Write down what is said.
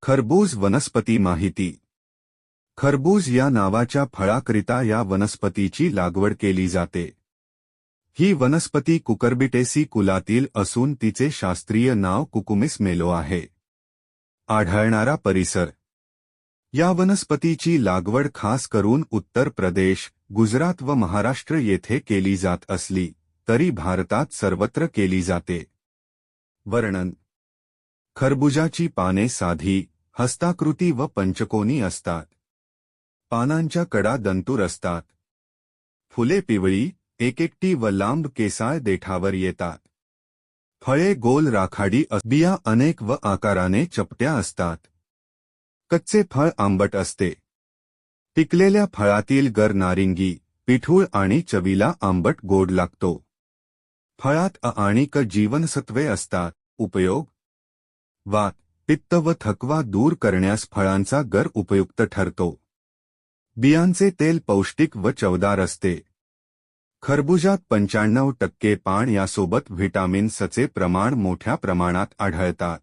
खरबूज वनस्पती माहिती. खरबूज या नावाच्या फळाकरिता या वनस्पतीची लागवड केली जाते. ही वनस्पती कुकरबिटेसी कुलातील असून तिचे शास्त्रीय नाव कुकुमिस मेलो आहे. आढळणारा परिसर. या वनस्पतीची लागवड खास करून उत्तर प्रदेश, गुजरात व महाराष्ट्र येथे केली जात असली तरी भारतात सर्वत्र केली जाते. वर्णन. खरबुजाची पाने साधी, हस्ताकृती व पंचकोनी असतात. पानांच्या कडा दंतूर असतात. फुले पिवळी, एकेकटी व लांब केसाळ देठावर येतात. फळे गोल राखाडी बिया अनेक व आकाराने चपट्या असतात. कच्चे फळ आंबट असते. पिकलेल्या फळातील गर नारिंगी, पिठूळ आणि चवीला आंबट गोड लागतो. फळात अ आणि क जीवनसत्वे असतात. उपयोग. वात, पित्त व थकवा दूर करण्यास फळांचा गर उपयुक्त ठरतो. बियांचे तेल पौष्टिक व चवदार असते. खरबुजात 95% पान यासोबत व्हिटॅमिन सचे प्रमाण मोठ्या प्रमाणात आढळतात.